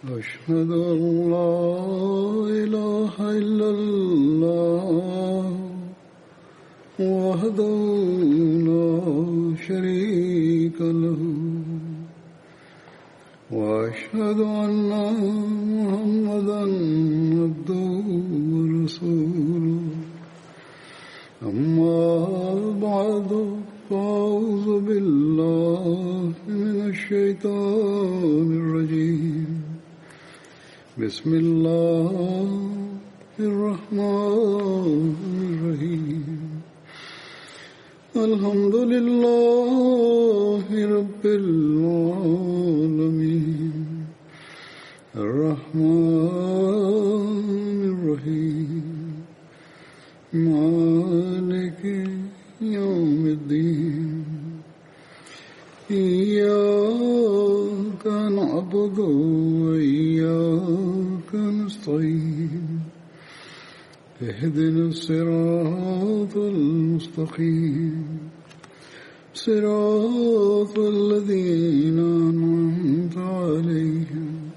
أشهد أن لا إله إلا الله وحده لا شريك له وأشهد أن محمدا عبده ورسوله أما بعد فأعوذ بالله من الشيطان الرجيم بسم الله الرحمن الرحيم الحمد لله رب العالمين الرحمن الرحيم مالك يوم الدين إياك نعبد وإياك نستعين اهدنا الصراط المستقيم صراط الذين أنعمت عليهم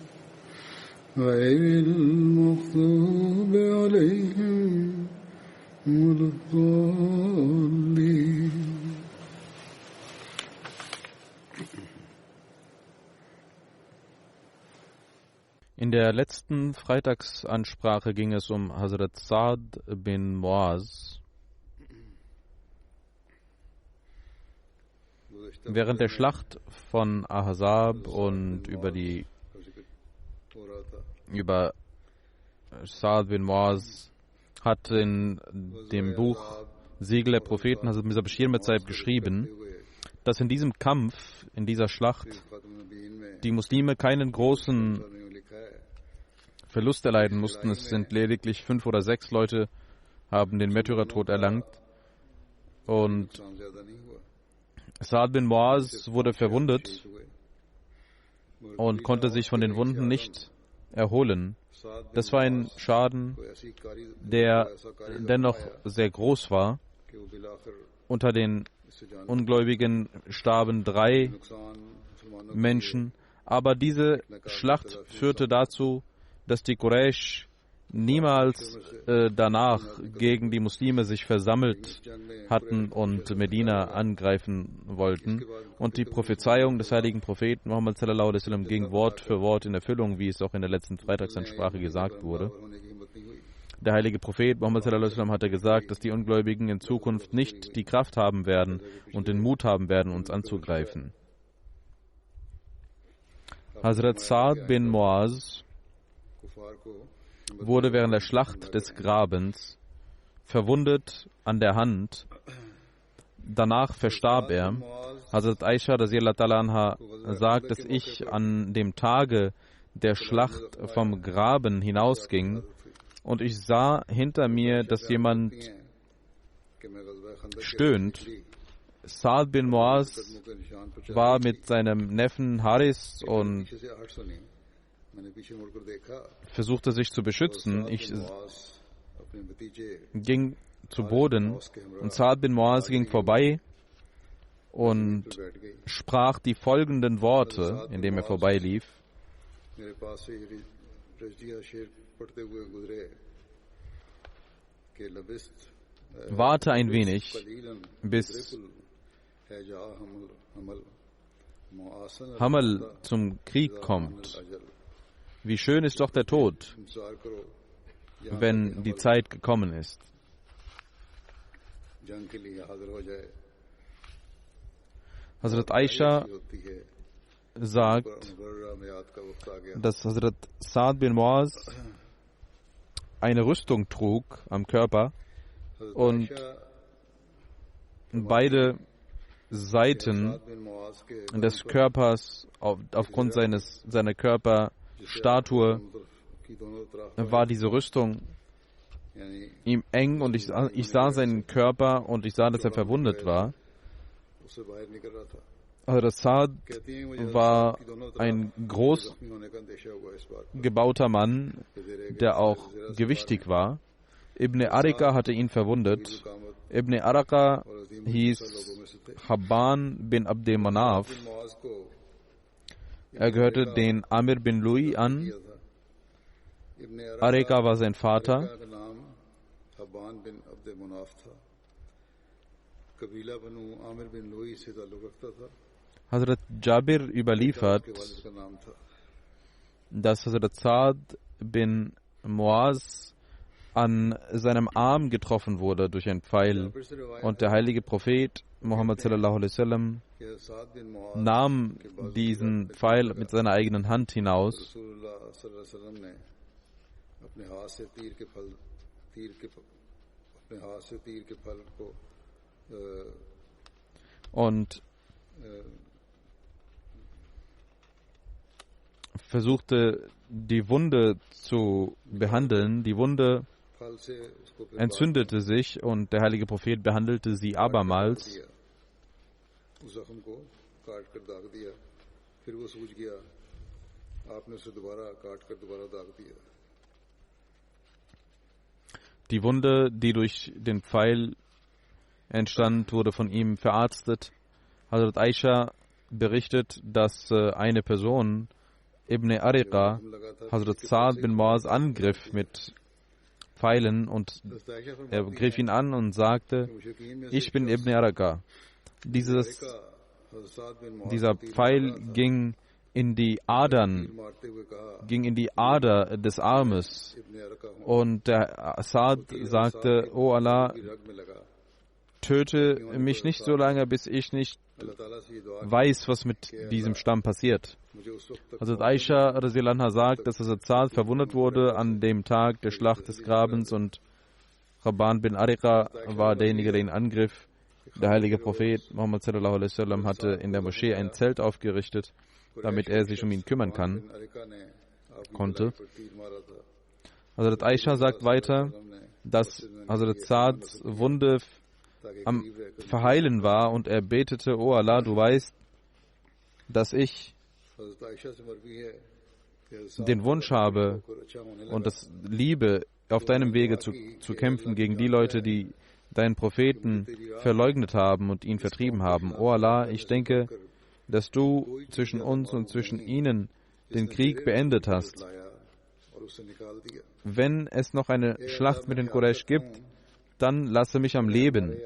غير المغضوب عليهم ولا الضالين. In der letzten Freitagsansprache ging es um Hazrat Sa'd bin Muaz. Während der Schlacht von Ahzab und über Sa'd bin Muaz hat in dem Buch Siegel der Propheten Hazrat Mirza Bashir Mirza geschrieben, dass in diesem Kampf, in dieser Schlacht, die Muslime keinen großen Verlust erleiden mussten. Es sind lediglich 5 oder 6 Leute, haben den Märtyrertod erlangt. Und Sa'd bin Muaz wurde verwundet und konnte sich von den Wunden nicht erholen. Das war ein Schaden, der dennoch sehr groß war. Unter den Ungläubigen starben 3 Menschen. Aber diese Schlacht führte dazu, dass die Quraysh niemals danach gegen die Muslime sich versammelt hatten und Medina angreifen wollten. Und die Prophezeiung des heiligen Propheten Muhammad sallallahu alaihi wasallam ging Wort für Wort in Erfüllung, wie es auch in der letzten Freitagsansprache gesagt wurde. Der heilige Prophet Muhammad sallallahu alaihi wasallam hatte gesagt, dass die Ungläubigen in Zukunft nicht die Kraft haben werden und den Mut haben werden, uns anzugreifen. Hazrat Sa'd bin Muaz wurde während der Schlacht des Grabens verwundet an der Hand. Danach verstarb er. Hazrat Aisha radhiyallahu ta'ala anha sagt, dass ich an dem Tage der Schlacht vom Graben hinausging und ich sah hinter mir, dass jemand stöhnt. Sa'd bin Muaz war mit seinem Neffen Haris und versuchte sich zu beschützen. Ich ging zu Boden und Sa'd bin Muaz ging vorbei und sprach die folgenden Worte, indem er vorbeilief. Warte ein wenig, bis Hamal zum Krieg kommt. Wie schön ist doch der Tod, wenn die Zeit gekommen ist. Hazrat Aisha sagt, dass Hazrat Sa'd bin Muaz eine Rüstung trug am Körper und beide Seiten des Körpers aufgrund seiner Körperstatue war diese Rüstung ihm eng und ich sah seinen Körper und ich sah, dass er verwundet war. Hazrat Sa'd war ein groß gebauter Mann, der auch gewichtig war. Ibn Arika hatte ihn verwundet. Ibn Arika hieß Habban bin Abd Manaf. Er gehörte den Amir bin Lui an. Arika war sein Vater. Hazrat Jabir überliefert, dass Hazrat Saad bin Muaz an seinem Arm getroffen wurde durch einen Pfeil und der heilige Prophet Muhammad sallallahu alaihi wasallam nahm diesen Pfeil mit seiner eigenen Hand hinaus und versuchte die Wunde zu behandeln. Die Wunde entzündete sich und der heilige Prophet behandelte sie abermals. Die Wunde, die durch den Pfeil entstand, wurde von ihm verarztet. Hazrat Aisha berichtet, dass eine Person, Ibn Ariqa, Hazrat Saad bin Muaz angriff mit Pfeilen und er griff ihn an und sagte, ich bin Ibn Ariqa. Dieser Pfeil ging in die Adern, ging in die Ader des Armes und der Saad sagte, O Allah, töte mich nicht so lange, bis ich nicht weiß, was mit diesem Stamm passiert. Hazrat Aisha radhiyallahu anha sagt, dass Hazrat Saad verwundet wurde an dem Tag der Schlacht des Grabens und Rabban bin Ariqa war derjenige, der ihn angriff. Der heilige Prophet Muhammad sallallahu alaihi wasallam hatte in der Moschee ein Zelt aufgerichtet, damit er sich um ihn kümmern konnte. Hazrat Aisha sagt weiter, dass Hazrat Saads Wunde am Verheilen war und er betete, O Allah, du weißt, dass ich den Wunsch habe und das Liebe, auf deinem Wege zu kämpfen gegen die Leute, die deinen Propheten verleugnet haben und ihn vertrieben haben. O Allah, ich denke, dass du zwischen uns und zwischen ihnen den Krieg beendet hast. Wenn es noch eine Schlacht mit den Quraysh gibt, dann lasse mich am Leben.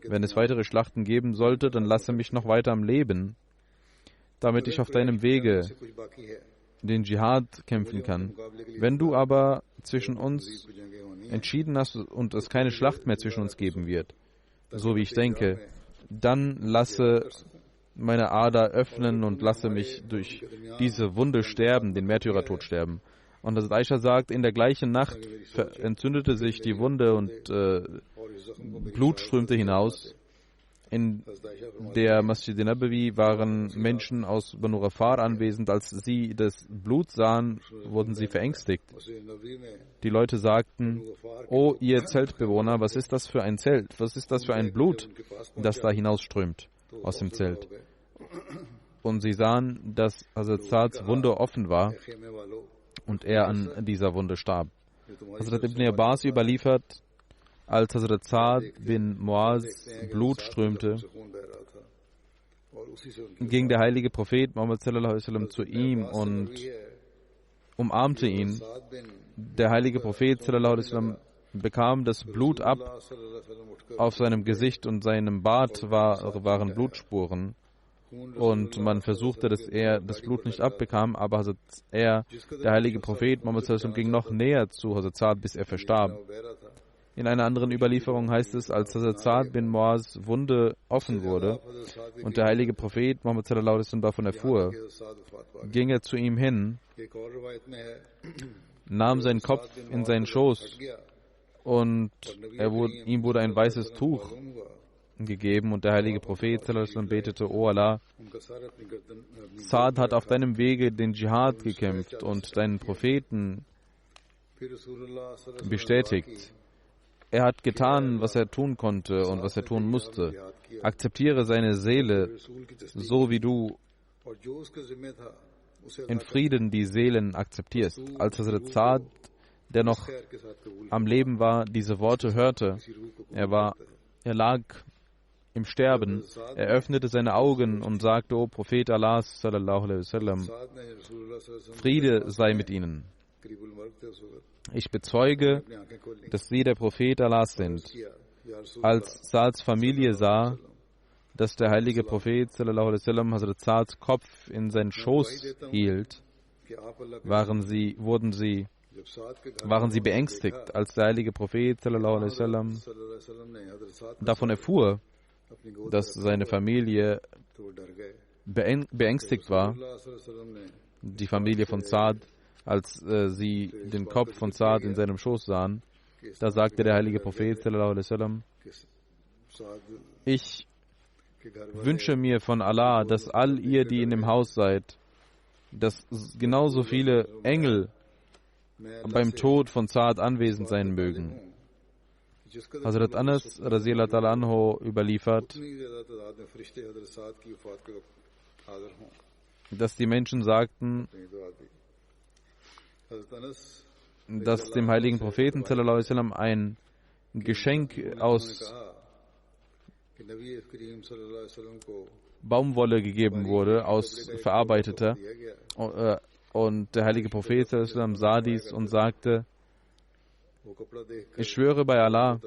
Wenn es weitere Schlachten geben sollte, dann lasse mich noch weiter am Leben, damit ich auf deinem Wege den Dschihad kämpfen kann. Wenn du aber zwischen uns entschieden hast und es keine Schlacht mehr zwischen uns geben wird, so wie ich denke, dann lasse meine Ader öffnen und lasse mich durch diese Wunde sterben, den Märtyrertod sterben. Und Hazrat Aisha sagt, in der gleichen Nacht entzündete sich die Wunde und Blut strömte hinaus. In der Masjid Nabawi waren Menschen aus Banu Ghafar anwesend. Als sie das Blut sahen, wurden sie verängstigt. Die Leute sagten, O ihr Zeltbewohner, was ist das für ein Zelt? Was ist das für ein Blut, das da hinausströmt aus dem Zelt? Und sie sahen, dass Hazrat Saads Wunde offen war und er an dieser Wunde starb. Hazrat Ibn Abbas überliefert, als Hazrat Saad bin Muaz Blut strömte, ging der heilige Prophet Muhammad sallallahu alaihi wasallam zu ihm und umarmte ihn. Der heilige Prophet sallallahu alaihi wasallam bekam das Blut ab. Auf seinem Gesicht und seinem Bart waren Blutspuren. Und man versuchte, dass er das Blut nicht abbekam, aber der heilige Prophet Muhammad sallallahu alaihi wasallam ging noch näher zu Hazrat Saad, bis er verstarb. In einer anderen Überlieferung heißt es, als Hazrat Saad bin Muaz Wunde offen wurde und der heilige Prophet Muhammad sallallahu alaihi wasallam davon erfuhr, ging er zu ihm hin, nahm seinen Kopf in seinen Schoß und ihm wurde ein weißes Tuch gegeben und der heilige Prophet sallallahu alaihi wasallam betete, O Allah, Saad hat auf deinem Wege den Dschihad gekämpft und deinen Propheten bestätigt. Er hat getan, was er tun konnte und was er tun musste. Akzeptiere seine Seele, so wie du in Frieden die Seelen akzeptierst. Als Hazrat Saad, der noch am Leben war, diese Worte hörte, er lag im Sterben, er öffnete seine Augen und sagte: O Prophet Allahs, sallallahu alaihi wasallam, Friede sei mit Ihnen. Ich bezeuge, dass Sie der Prophet Allahs sind. Als Saads Familie sah, dass der heilige Prophet sallallahu alaihi wasallam Hazrat Saads Kopf in seinen Schoß hielt, waren sie beängstigt, als der heilige Prophet sallallahu alaihi wasallam davon erfuhr, dass seine Familie beängstigt war, die Familie von Saad, als sie den Kopf von Saad in seinem Schoß sahen. Da sagte der heilige Prophet sallallahu alaihi wasallam: Ich wünsche mir von Allah, dass all ihr, die in dem Haus seid, dass genauso viele Engel beim Tod von Saad anwesend sein mögen. Hazrat Anas radhiyallahu ta'ala anhu überliefert, dass die Menschen sagten, dass dem heiligen Propheten sallallahu alaihi wasallam ein Geschenk aus Baumwolle gegeben wurde, aus verarbeiteter. Und der heilige Prophet sallallahu alaihi wasallam sah dies und sagte: Ich schwöre bei Allah,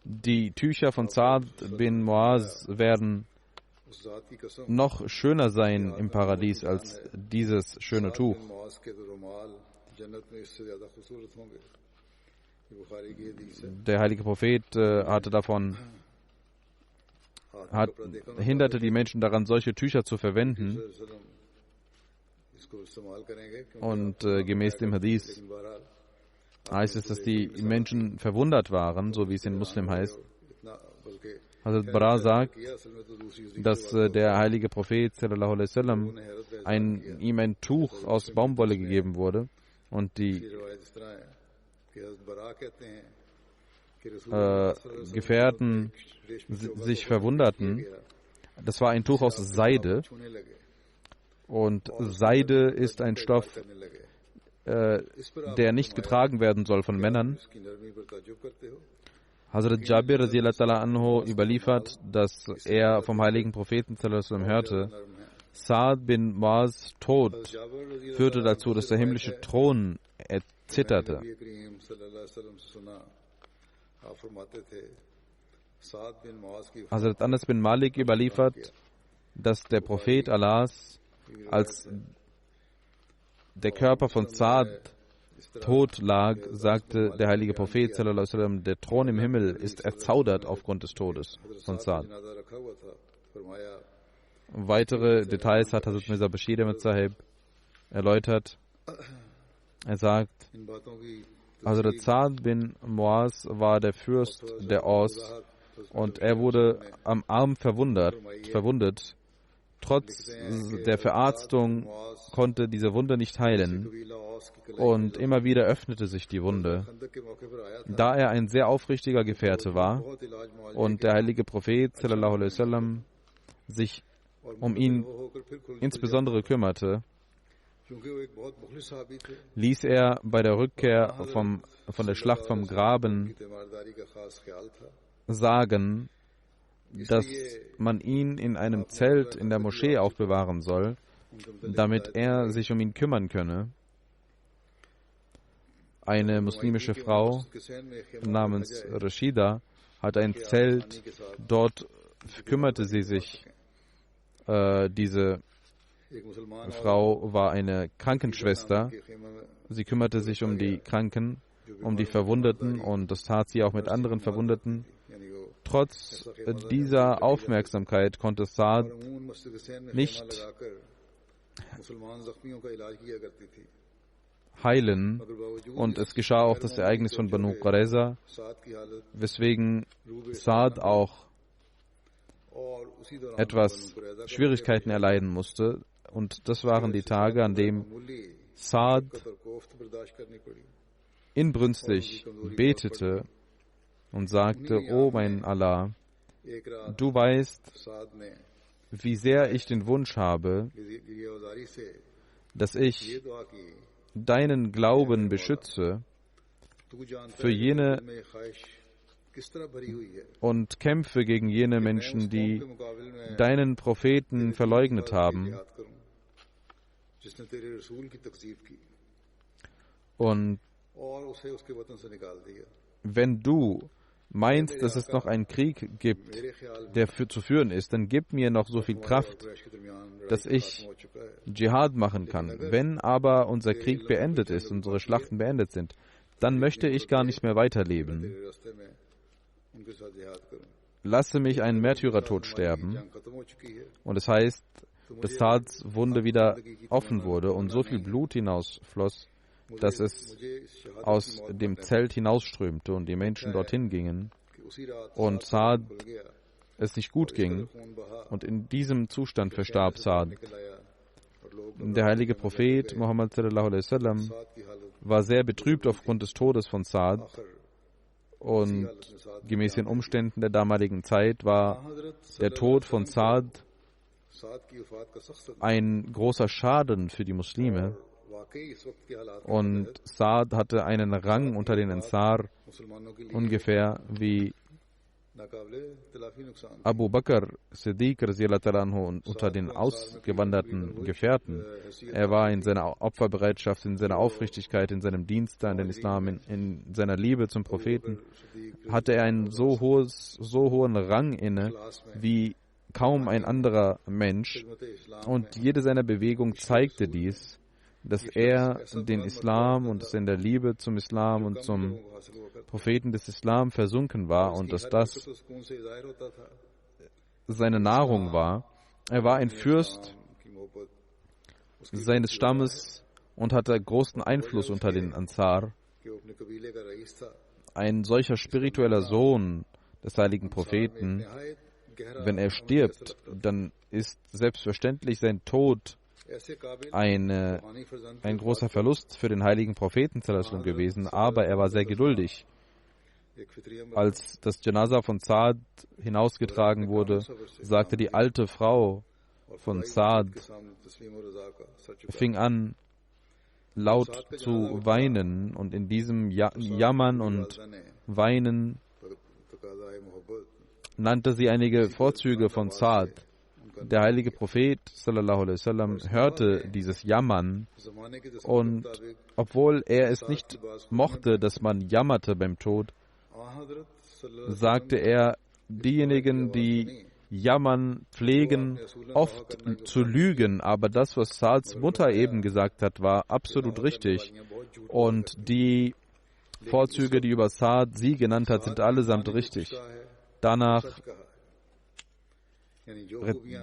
die Tücher von Saad bin Muaz werden noch schöner sein im Paradies als dieses schöne Tuch. Der heilige Prophet hinderte die Menschen daran, solche Tücher zu verwenden. Und gemäß dem Hadith heißt es, dass die Menschen verwundert waren, so wie es in Muslim heißt. Hazrat Bara sagt, dass der heilige Prophet sallallahu alaihi wasallam ihm ein Tuch aus Baumwolle gegeben wurde und die Gefährten sich verwunderten. Das war ein Tuch aus Seide. Und Seide ist ein Stoff, der nicht getragen werden soll von Männern. Hazrat Jabir radhiyallahu ta'ala anhu überliefert, dass er vom heiligen Propheten sallallahu alaihi wasallam hörte: Saad bin Muaz Tod führte dazu, dass der himmlische Thron erzitterte. Hazrat Anas bin Malik überliefert, dass der Prophet Allahs, als der Körper von Saad tot lag, sagte der heilige Prophet sallallahu alaihi wasallam: Der Thron im Himmel ist erzaudert aufgrund des Todes von Saad. Weitere Details hat Hazrat Mirza Bashir Ahmad Sahib erläutert. Er sagt: Hazrat Saad bin Muaz war der Fürst der Aus und er wurde am Arm verwundet. Trotz der Verarztung konnte diese Wunde nicht heilen und immer wieder öffnete sich die Wunde. Da er ein sehr aufrichtiger Gefährte war und der heilige Prophet sallallahu alaihi wasallam sich um ihn insbesondere kümmerte, ließ er bei der Rückkehr von der Schlacht vom Graben sagen, dass man ihn in einem Zelt in der Moschee aufbewahren soll, damit er sich um ihn kümmern könne. Eine muslimische Frau namens Rashida hat ein Zelt, dort kümmerte sie sich. Diese Frau war eine Krankenschwester. Sie kümmerte sich um die Kranken, um die Verwundeten, und das tat sie auch mit anderen Verwundeten. Trotz dieser Aufmerksamkeit konnte Saad nicht heilen, und es geschah auch das Ereignis von Banu Qurayza, weswegen Saad auch etwas Schwierigkeiten erleiden musste. Und das waren die Tage, an denen Saad inbrünstig betete und sagte: O mein Allah, du weißt, wie sehr ich den Wunsch habe, dass ich deinen Glauben beschütze für jene und kämpfe gegen jene Menschen, die deinen Propheten verleugnet haben. Und wenn du meinst, dass es noch einen Krieg gibt, der zu führen ist, dann gib mir noch so viel Kraft, dass ich Dschihad machen kann. Wenn aber unser Krieg beendet ist, unsere Schlachten beendet sind, dann möchte ich gar nicht mehr weiterleben. Lasse mich einen Märtyrertod sterben. Und es heißt, dass Saads Wunde wieder offen wurde und so viel Blut hinausfloss, dass es aus dem Zelt hinausströmte und die Menschen dorthin gingen und Saad es nicht gut ging. Und in diesem Zustand verstarb Saad. Der heilige Prophet Muhammad sallallahu alaihi wasallam war sehr betrübt aufgrund des Todes von Saad. Und gemäß den Umständen der damaligen Zeit war der Tod von Saad ein großer Schaden für die Muslime. Und Saad hatte einen Rang unter den Ansar, ungefähr wie Abu Bakr Siddiq unter den ausgewanderten Gefährten. Er war in seiner Opferbereitschaft, in seiner Aufrichtigkeit, in seinem Dienst an den Islam, in seiner Liebe zum Propheten, hatte er einen so hohen Rang inne wie kaum ein anderer Mensch. Und jede seiner Bewegungen zeigte dies, dass er den Islam und dass er in der Liebe zum Islam und zum Propheten des Islam versunken war und dass das seine Nahrung war. Er war ein Fürst seines Stammes und hatte großen Einfluss unter den Ansar. Ein solcher spiritueller Sohn des heiligen Propheten, wenn er stirbt, dann ist selbstverständlich sein Tod ein großer Verlust für den heiligen Propheten gewesen, aber er war sehr geduldig. Als das Janaza von Saad hinausgetragen wurde, sagte die alte Frau von Saad, fing an, laut zu weinen, und in diesem Jammern und Weinen nannte sie einige Vorzüge von Saad. Der heilige Prophet sallallahu alaihi wasallam hörte dieses Jammern, und obwohl er es nicht mochte, dass man jammerte beim Tod, sagte er, diejenigen, die jammern, pflegen oft zu lügen, aber das, was Saads Mutter eben gesagt hat, war absolut richtig. Und die Vorzüge, die über Saad sie genannt hat, sind allesamt richtig. Danach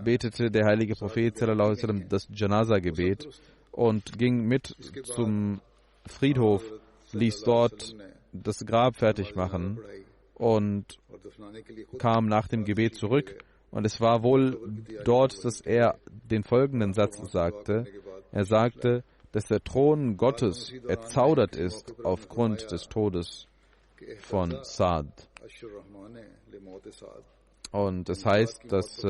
betete der heilige Prophet sallallahu alaihi wasallam das Janaza-Gebet und ging mit zum Friedhof, ließ dort das Grab fertig machen und kam nach dem Gebet zurück. Und es war wohl dort, dass er den folgenden Satz sagte. Er sagte, dass der Thron Gottes erzaudert ist aufgrund des Todes von Saad. Und es heißt, dass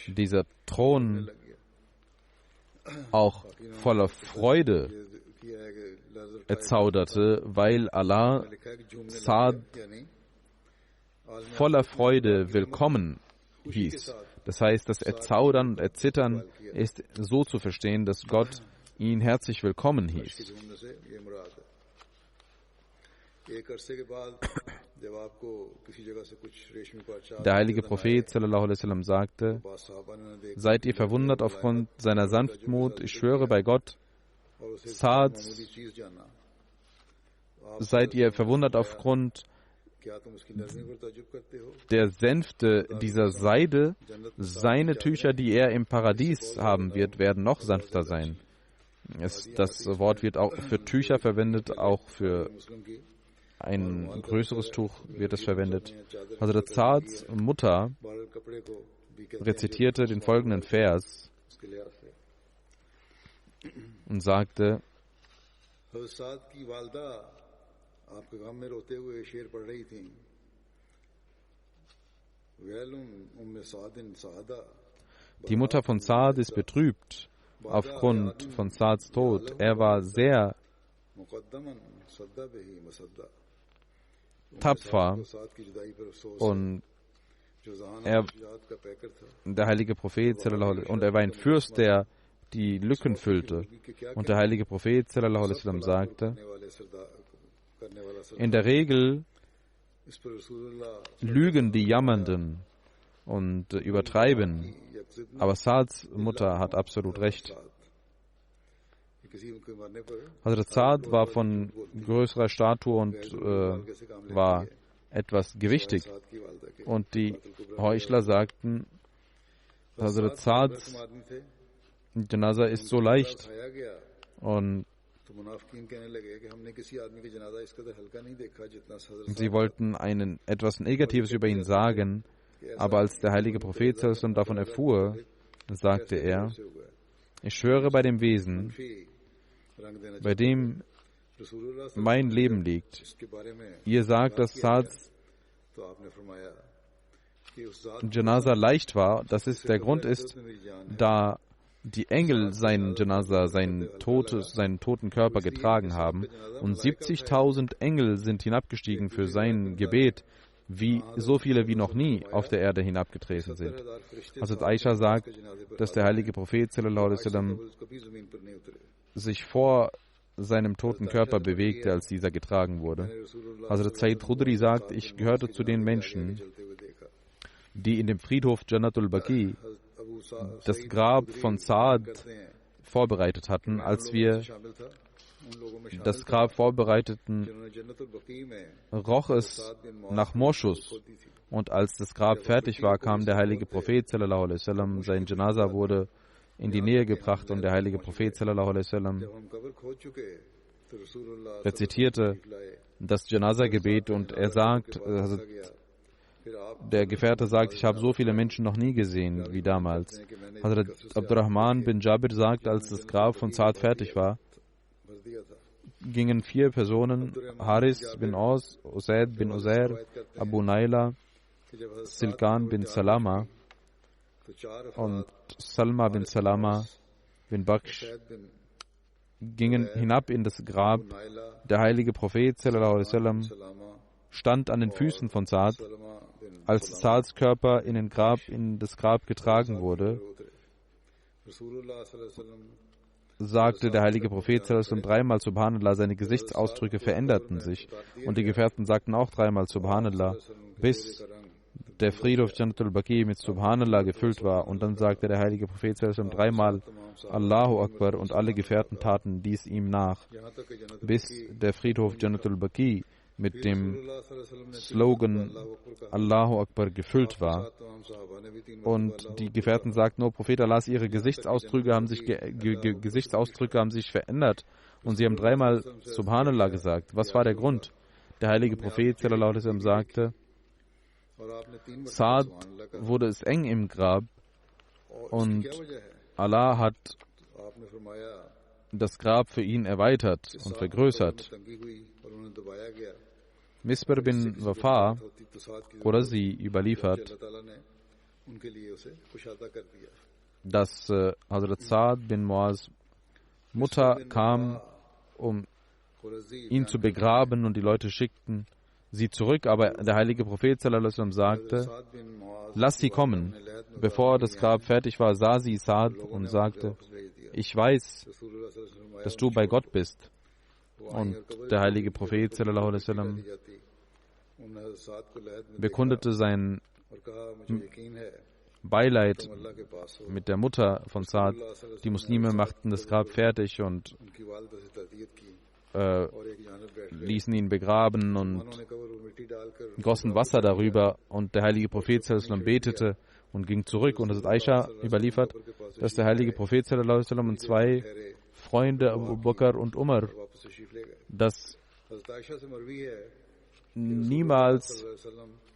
dieser Thron auch voller Freude erzauderte, weil Allah Saad voller Freude willkommen hieß. Das heißt, das Erzaudern und Erzittern ist so zu verstehen, dass Gott ihn herzlich willkommen hieß. Der heilige Prophet sallallahu alaihi wasallam sagte, seid ihr verwundert aufgrund seiner Sanftmut? Ich schwöre bei Gott, Saads, seid ihr verwundert aufgrund der Sänfte dieser Seide? Seine Tücher, die er im Paradies haben wird, werden noch sanfter sein. Das Wort wird auch für Tücher verwendet, auch für ein größeres Tuch wird es verwendet. Hazrat Saads Mutter rezitierte den folgenden Vers und sagte, die Mutter von Saad ist betrübt aufgrund von Saads Tod. Er war sehr tapfer und der heilige Prophet und er war ein Fürst, der die Lücken füllte. Und der heilige Prophet sagte, in der Regel lügen die Jammernden und übertreiben, aber Saads Mutter hat absolut recht. Hazrat Saad war von größerer Statur und war etwas gewichtig. Und die Heuchler sagten, Hazrat Saads Janaza ist so leicht. Und sie wollten etwas Negatives über ihn sagen, aber als der heilige Prophet davon erfuhr, sagte er, ich schwöre bei dem Wesen, bei dem mein Leben liegt. Ihr sagt, dass Saads Janaza leicht war. Der Grund ist, da die Engel seinen Janaza, seinen toten Körper getragen haben und 70.000 Engel sind hinabgestiegen für sein Gebet, so viele wie noch nie auf der Erde hinabgetreten sind. Hazrat Aisha sagt, dass der heilige Prophet sich vor seinem toten Körper bewegte, als dieser getragen wurde. Hazrat Sayyid Khudri sagt, ich gehörte zu den Menschen, die in dem Friedhof Jannatul Baqi das Grab von Saad vorbereitet hatten. Als wir das Grab vorbereiteten, roch es nach Moschus. Und als das Grab fertig war, kam der heilige Prophet sallallahu alaihi wasallam, sein Janaza wurde in die Nähe gebracht und der heilige Prophet sallallahu alaihi wasallam rezitierte das Janaza-Gebet und er sagt, der Gefährte sagt, ich habe so viele Menschen noch nie gesehen wie damals. Hazrat Abdurrahman bin Jabir sagt, als das Grab von Saad fertig war, gingen 4 Personen, Haris bin Aus, Usaid bin Uzair, Abu Naila, Silkan bin Salama und Salma bin Salama bin Baksh, gingen hinab in das Grab. Der heilige Prophet sallallahu alaihi wasallam stand an den Füßen von Saad. Als Saads Körper in das Grab getragen wurde, sagte der heilige Prophet dreimal Subhanallah, seine Gesichtsausdrücke veränderten sich und die Gefährten sagten auch dreimal Subhanallah, bis der Friedhof Jannatul Baqi mit Subhanallah gefüllt war und dann sagte der heilige Prophet dreimal Allahu Akbar und alle Gefährten taten dies ihm nach, bis der Friedhof Jannatul Baqi mit dem Slogan Allahu Akbar gefüllt war. Und die Gefährten sagten, oh Prophet Allahs, ihre Gesichtsausdrücke haben sich verändert und sie haben dreimal Subhanallah gesagt. Was war der Grund? Der heilige Prophet sallallahu alaihi wasallam sagte, Saad wurde es eng im Grab und Allah hat das Grab für ihn erweitert und vergrößert. Misbar bin Wafa Qurazi überliefert, dass Hazrat Saad bin Muaz Mutter kam, um ihn zu begraben und die Leute schickten sie zurück, aber der heilige Prophet sallallahu alaihi wasallam sagte, lass sie kommen. Bevor das Grab fertig war, sah sie Saad und sagte, ich weiß, dass du bei Gott bist. Und der heilige Prophet sallallahu alaihi wasallam bekundete sein Beileid mit der Mutter von Saad. Die Muslime machten das Grab fertig und ließen ihn begraben und gossen Wasser darüber und der heilige Prophet sallallahu alaihi wasallam betete und ging zurück. Und Hazrat Aisha überliefert, dass der heilige Prophet sallallahu alaihi wasallam und 2 Freunde Abu Bakr und Umar, dass niemals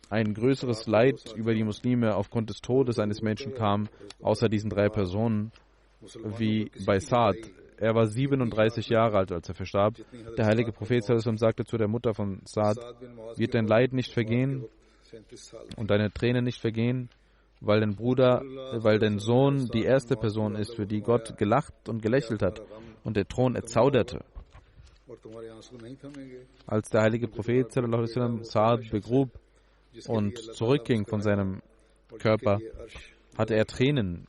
ein größeres Leid über die Muslime aufgrund des Todes eines Menschen kam, außer diesen 3 Personen, wie bei Saad. Er war 37 Jahre alt, als er verstarb. Der heilige Prophet sagte zu der Mutter von Saad, wird dein Leid nicht vergehen und deine Tränen nicht vergehen, weil dein Sohn die erste Person ist, für die Gott gelacht und gelächelt hat und der Thron erzauderte. Als der heilige Prophet sallallahu alaihi wasallam Saad begrub und zurückging von seinem Körper, hatte er Tränen,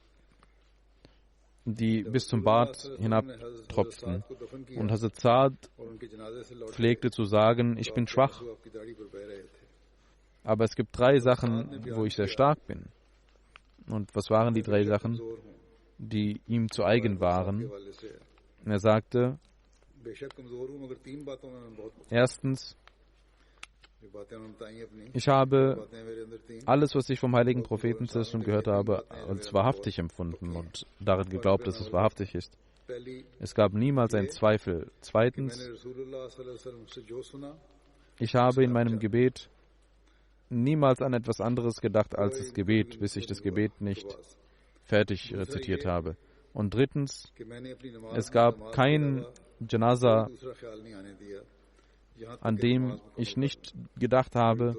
die bis zum Bart hinabtropften. Und Hazrat Saad pflegte zu sagen, ich bin schwach, aber es gibt 3 Sachen, wo ich sehr stark bin. Und was waren die 3 Sachen, die ihm zu eigen waren? Er sagte, erstens, ich habe alles, was ich vom heiligen Propheten gehört habe, als wahrhaftig empfunden und darin geglaubt, dass es wahrhaftig ist. Es gab niemals einen Zweifel. Zweitens, ich habe in meinem Gebet niemals an etwas anderes gedacht als das Gebet, bis ich das Gebet nicht fertig rezitiert habe. Und drittens, es gab kein Janaza, an dem ich nicht gedacht habe,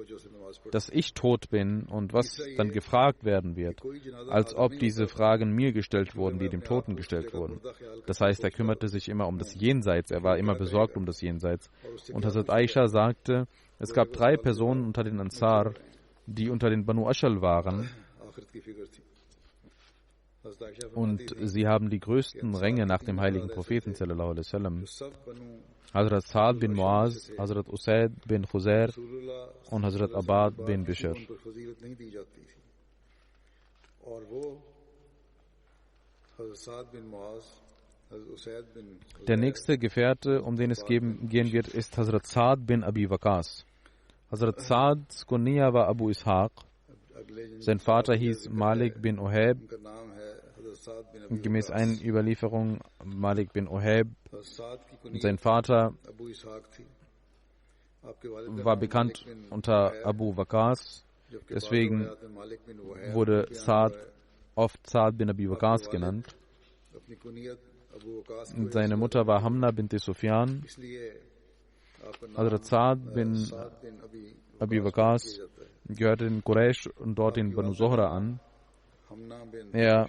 dass ich tot bin und was dann gefragt werden wird, als ob diese Fragen mir gestellt wurden, die dem Toten gestellt wurden. Das heißt, er kümmerte sich immer um das Jenseits, er war immer besorgt um das Jenseits. Und Hazrat Aisha sagte, es gab 3 Personen unter den Ansar, die unter den Banu Ashal waren, und sie haben die größten Ränge nach dem heiligen Propheten sallallahu alaihi wasallam. Hazrat Saad bin Muaz, Hazrat Usaid bin Khuzair und Hazrat Abad bin Bishr. Der nächste Gefährte, um den es gehen wird, ist Hazrat Saad bin Abi Waqas. Hazrat Saads Kunya war Abu Ishaq. Sein Vater hieß Malik bin Oheb. Gemäß einer Überlieferung Malik bin Oheb. Sein Vater war bekannt unter Abu Waqas. Deswegen wurde Saad oft Saad bin Abi Waqas genannt. Seine Mutter war Hamna bint Sufyan. Hazrat Saad bin Abi Waqas gehörte den Quraysh und dort den Banu Zuhra an. Er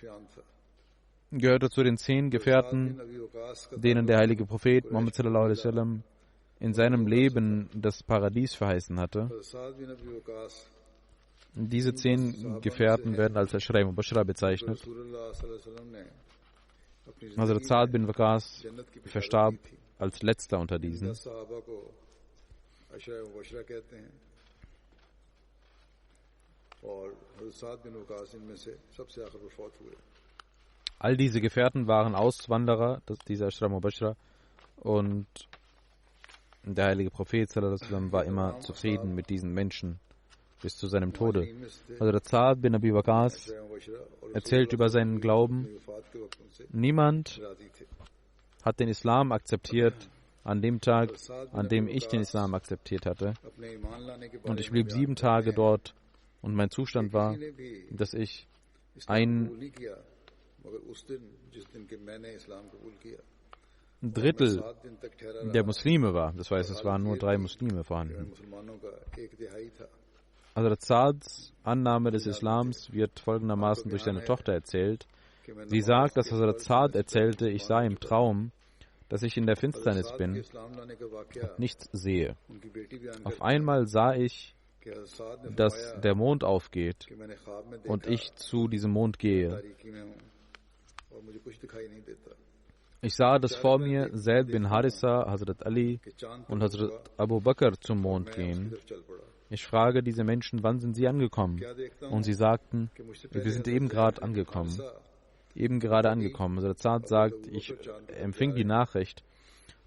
gehörte zu den 10 Gefährten, denen der heilige Prophet Muhammad sallallahu alaihi wasallam in seinem Leben das Paradies verheißen hatte. Diese 10 Gefährten werden als Ashra Mubashara bezeichnet. Hazrat Saad bin Waqas verstarb als letzter unter diesen. All diese Gefährten waren Auswanderer, dieser Ashra Mubashara, und der heilige Prophet sallallahu alaihi wasallam war immer zufrieden mit diesen Menschen bis zu seinem Tode. Hazrat Saad bin Abi Waqas erzählt über seinen Glauben. Niemand hat den Islam akzeptiert an dem Tag, an dem ich den Islam akzeptiert hatte. Und ich blieb 7 Tage dort und mein Zustand war, dass ich ein Drittel der Muslime war. Das heißt, es waren nur 3 Muslime vorhanden. Hazrat Saads Annahme des Islams wird folgendermaßen durch seine Tochter erzählt. Sie sagt, dass Hazrat Saad erzählte, ich sah im Traum, dass ich in der Finsternis bin und nichts sehe. Auf einmal sah ich, dass der Mond aufgeht und ich zu diesem Mond gehe. Ich sah, dass vor mir Zaid bin Harissa, Hazrat Ali und Hazrat Abu Bakr zum Mond gehen. Ich frage diese Menschen, wann sind sie angekommen? Und sie sagten, wir sind eben gerade angekommen. Hazrat Saad sagt, ich empfing die Nachricht,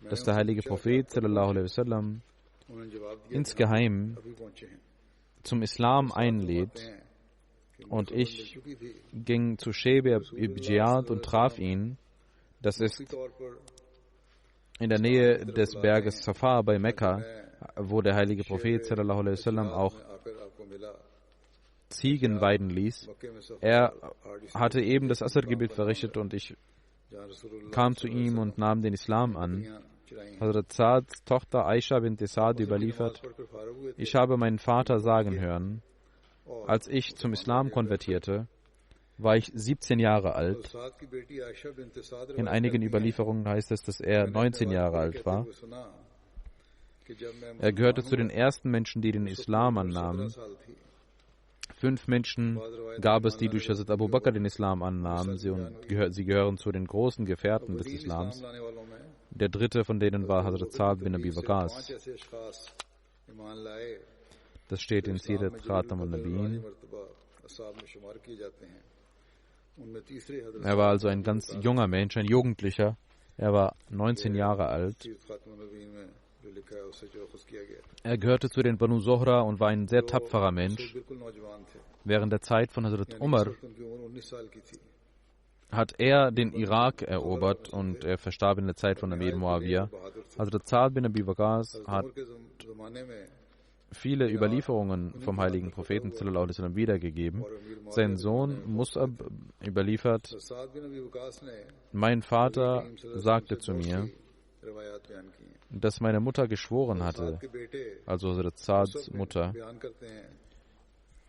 dass der heilige Prophet sallallahu alaihi wasallam insgeheim zum Islam einlädt, und ich ging zu Shebe ibn Jiyad und traf ihn. Das ist in der Nähe des Berges Safa bei Mekka, wo der heilige Prophet sallallahu alaihi wasallam auch Ziegen weiden ließ. Er hatte eben das Asr-Gebet verrichtet und ich kam zu ihm und nahm den Islam an. Hazrat Saads Tochter Aisha bint Saad überliefert, ich habe meinen Vater sagen hören, als ich zum Islam konvertierte, war ich 17 Jahre alt. In einigen Überlieferungen heißt es, dass er 19 Jahre alt war. Er gehörte zu den ersten Menschen, die den Islam annahmen. 5 Menschen gab es, die durch Hazrat Abu Bakr den Islam annahmen. Sie gehören zu den großen Gefährten des Islams. Der dritte von denen war Hazrat Sa'd bin Abi Waqqas. Das steht in Sirat Khatam al-Nabiyyin. Er war also ein ganz junger Mensch, ein Jugendlicher. Er war 19 Jahre alt. Er gehörte zu den Banu Zohra und war ein sehr tapferer Mensch. Während der Zeit von Hazrat Umar hat er den Irak erobert und er verstarb in der Zeit von Amir Muawiyah. Hazrat Sa'd bin Abi Waqqas hat viele Überlieferungen vom heiligen Propheten sallallahu alaihi wasallam wiedergegeben. Sein Sohn Mus'ab überliefert: Mein Vater sagte zu mir, dass meine Mutter geschworen hatte, also Hazrat Sa'ds Mutter,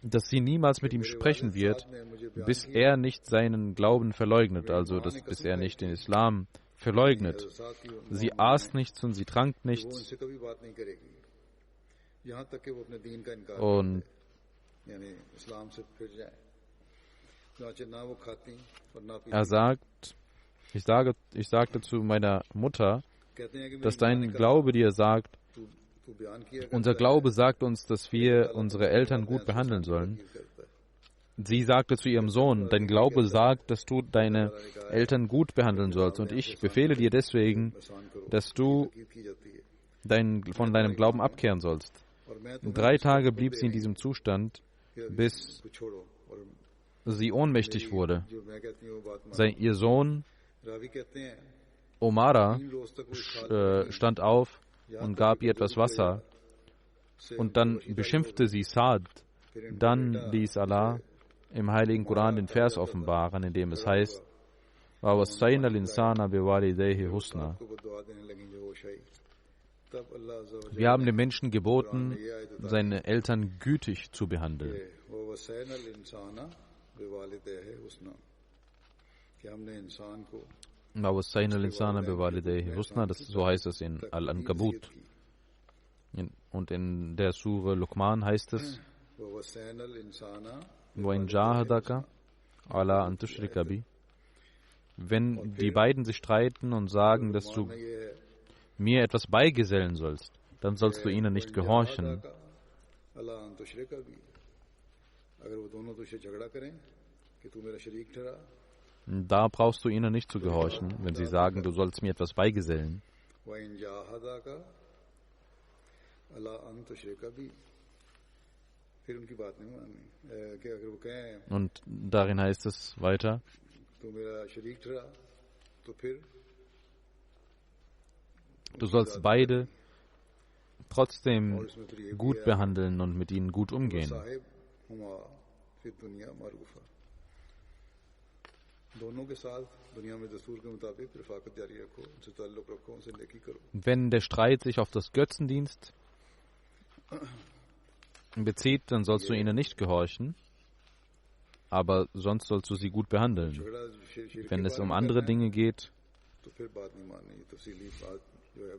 dass sie niemals mit ihm sprechen wird, bis er nicht seinen Glauben verleugnet, also bis er nicht den Islam verleugnet. Sie aß nichts und sie trank nichts. Und er sagt, ich sagte zu meiner Mutter, dass dein Glaube dir sagt, unser Glaube sagt uns, dass wir unsere Eltern gut behandeln sollen. Sie sagte zu ihrem Sohn, dein Glaube sagt, dass du deine Eltern gut behandeln sollst. Und ich befehle dir deswegen, dass du von deinem Glauben abkehren sollst. 3 Tage blieb sie in diesem Zustand, bis sie ohnmächtig wurde. Ihr Sohn Omara stand auf und gab ihr etwas Wasser. Und dann beschimpfte sie Sa'd. Dann ließ Allah im Heiligen Koran den Vers offenbaren, in dem es heißt, وَوَصَّيْنَا الْإِنسَانَ بِوَالِدَيْهِ حُسْنًا. Wir haben dem Menschen geboten, seine Eltern gütig zu behandeln. So heißt es in Al-Ankabut. Und in der Sure Luqman heißt es, wenn die beiden sich streiten und sagen, dass du mir etwas beigesellen sollst, dann sollst du ihnen nicht gehorchen. Da brauchst du ihnen nicht zu gehorchen, wenn sie sagen, du sollst mir etwas beigesellen. Und darin heißt es weiter, du sollst beide trotzdem gut behandeln und mit ihnen gut umgehen. Wenn der Streit sich auf das Götzendienst bezieht, dann sollst du ihnen nicht gehorchen, aber sonst sollst du sie gut behandeln. Wenn es um andere Dinge geht,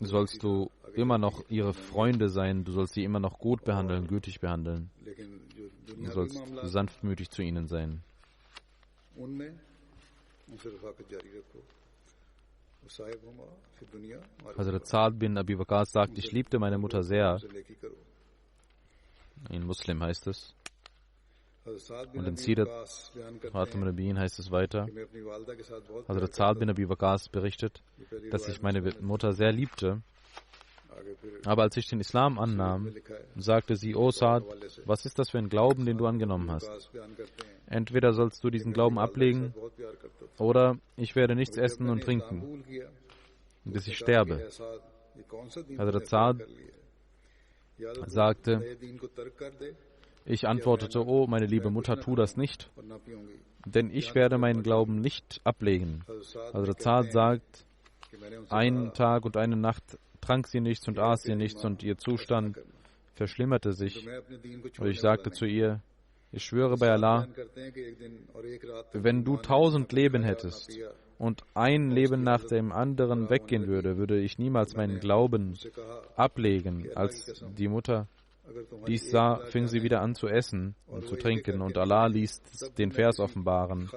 sollst du immer noch ihre Freunde sein, du sollst sie immer noch gut behandeln, gütig behandeln. Du sollst sanftmütig zu ihnen sein. Hazrat Sa'd bin Abi Waqqas sagt, ich liebte meine Mutter sehr. In Muslim heißt es. Und in Sirat Khatam al-Nabiyyin heißt es weiter. Hazrat Sa'd bin Abi Waqqas berichtet, dass ich meine Mutter sehr liebte. Aber als ich den Islam annahm, sagte sie, O Sa'd, was ist das für ein Glauben, den du angenommen hast? Entweder sollst du diesen Glauben ablegen, oder ich werde nichts essen und trinken, bis ich sterbe. Hazrat Sa'd sagte, ich antwortete, oh, meine liebe Mutter, tu das nicht, denn ich werde meinen Glauben nicht ablegen. Hazrat Sa'd sagt, einen Tag und eine Nacht trank sie nichts und aß sie nichts und ihr Zustand verschlimmerte sich. Und ich sagte zu ihr, Ich schwöre bei Allah, wenn du 1000 Leben hättest und ein Leben nach dem anderen weggehen würde, würde ich niemals meinen Glauben ablegen. Als die Mutter dies sah, fing sie wieder an zu essen und zu trinken, und Allah ließ den Vers offenbaren,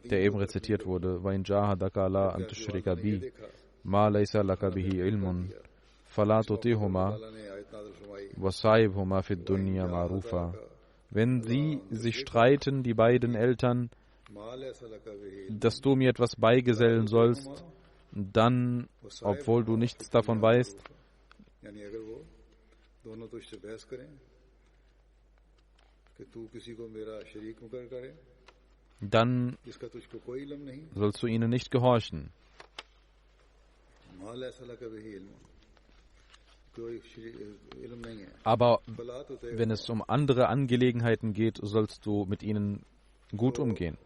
der eben rezitiert wurde: وَإِنْ جَاهَدَكَ عَلَىٰ أَنْ تُشْرِكَ بِي مَا لَيْسَ لَكَ بِهِ عِلْمٌ فَلَا تُطِعْهُمَا وَصَاحِبْهُمَا فِي الدُّنْيَا مَعْرُوفًا. Wenn sie sich streiten, die beiden Eltern, dass du mir etwas beigesellen sollst, dann, obwohl du nichts davon weißt, dann sollst du ihnen nicht gehorchen. Aber wenn es um andere Angelegenheiten geht, sollst du mit ihnen gut umgehen.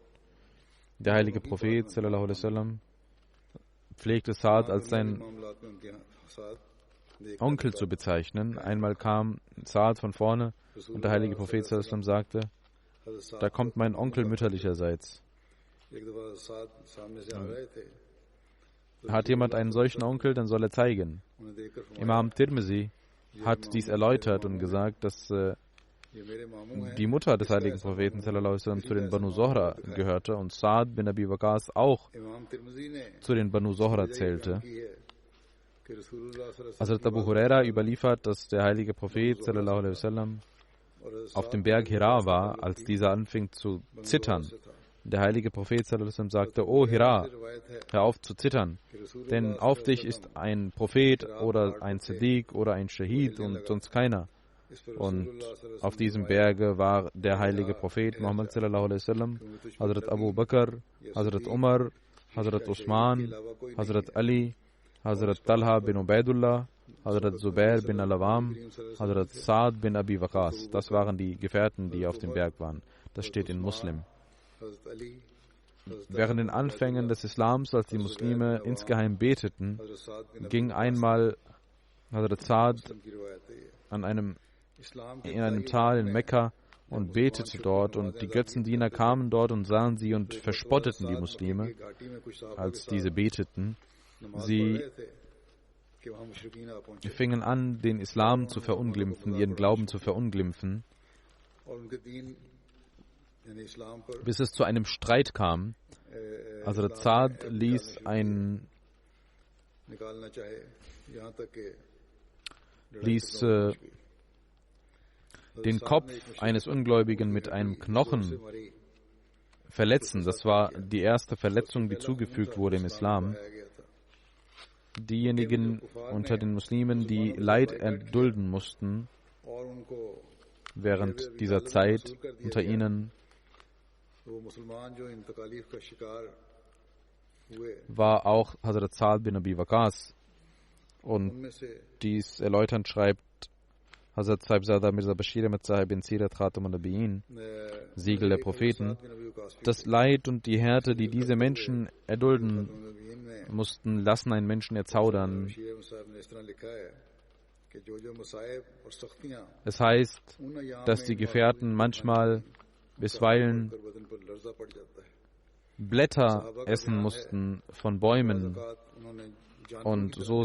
Der heilige Prophet sallallahu alaihi wasallam pflegte Saad als sein Onkel zu bezeichnen. Einmal kam Saad von vorne und der heilige Prophet sallallahu alaihi wasallam sagte: Da kommt mein Onkel mütterlicherseits. Hat jemand einen solchen Onkel, dann soll er zeigen. Imam Tirmizi hat dies erläutert und gesagt, dass die Mutter des heiligen Propheten sallallahu alaihi wasallam zu den Banu Zohra gehörte und Saad bin Abi Waqas auch zu den Banu Zohra zählte. Hazrat Abu Huraira überliefert, dass der heilige Prophet sallallahu alaihi wasallam auf dem Berg Hira war, als dieser anfing zu zittern. Der heilige Prophet sallallahu alaihi wasallam sagte: O Hira, hör auf zu zittern, denn auf dich ist ein Prophet oder ein Siddiq oder ein Shahid und sonst keiner. Und auf diesem Berge war der heilige Prophet Muhammad sallallahu alaihi wasallam, Hazrat Abu Bakr, Hazrat Umar, Hazrat Usman, Hazrat Ali, Hazrat Talha bin Ubaidullah, Hazrat Zubair bin Al-Awam, Hazrat Saad bin Abi Waqas. Das waren die Gefährten, die auf dem Berg waren. Das steht in Muslim. Während den Anfängen des Islams, als die Muslime insgeheim beteten, ging einmal Hazrat Saad in einem Tal in Mekka und betete dort, und die Götzendiener kamen dort und sahen sie und verspotteten die Muslime, als diese beteten. Sie fingen an, den Islam zu verunglimpfen, ihren Glauben zu verunglimpfen, bis es zu einem Streit kam. Also Saad ließ den Kopf eines Ungläubigen mit einem Knochen verletzen. Das war die erste Verletzung, die zugefügt wurde im Islam. Diejenigen unter den Muslimen, die Leid erdulden mussten während dieser Zeit, unter ihnen war auch Hazrat Saad bin Abi Waqas. Und dies erläuternd schreibt Hazrat Sahibzada Mirza Bashir Ahmad Sahib bin Sirat Khatam al-Nabiyyin, Siegel der Propheten: Das Leid und die Härte, die diese Menschen erdulden mussten, lassen einen Menschen erzaudern. Es heißt, dass die Gefährten manchmal bisweilen Blätter essen mussten von Bäumen, und so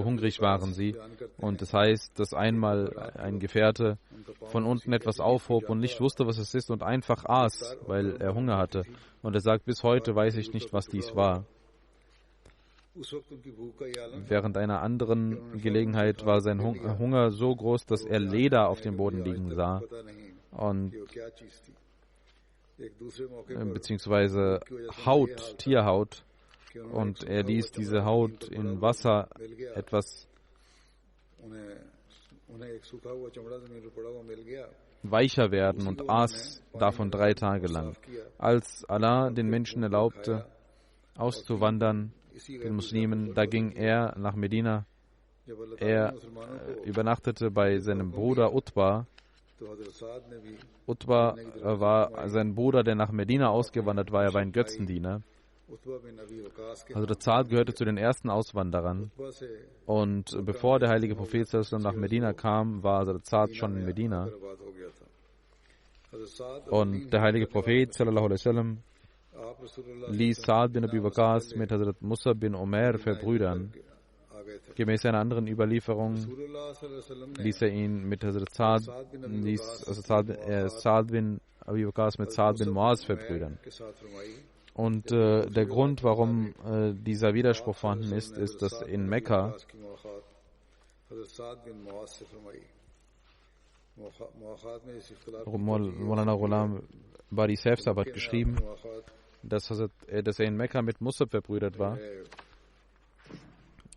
hungrig waren sie. Und es heißt, dass einmal ein Gefährte von unten etwas aufhob und nicht wusste, was es ist, und einfach aß, weil er Hunger hatte. Und er sagt: Bis heute weiß ich nicht, was dies war. Während einer anderen Gelegenheit war sein Hunger so groß, dass er Leder auf dem Boden liegen sah, und beziehungsweise Haut, Tierhaut, und er ließ diese Haut in Wasser etwas weicher werden und aß davon 3 Tage lang. Als Allah den Menschen erlaubte, auszuwandern, den Muslimen, da ging er nach Medina. Er übernachtete bei seinem Bruder Utba. Utba war sein Bruder, der nach Medina ausgewandert war. Er war ein Götzendiener. Hazrat Saad gehörte zu den ersten Auswanderern. Und bevor der heilige Prophet nach Medina kam, war Hazrat Saad schon in Medina. Und der heilige Prophet ließ Saad bin Abi Waqas mit Hazrat Musa bin Umair verbrüdern. Gemäß einer anderen Überlieferung ließ er ihn mit Hazrat Saad bin Abi Waqas mit Saad bin Muaz verbrüdern. Und der Grund, warum dieser Widerspruch vorhanden ist, ist, dass in Mekka Maulana Ghulam Bari Saif hat geschrieben, dass er in Mekka mit Musab verbrüdert war,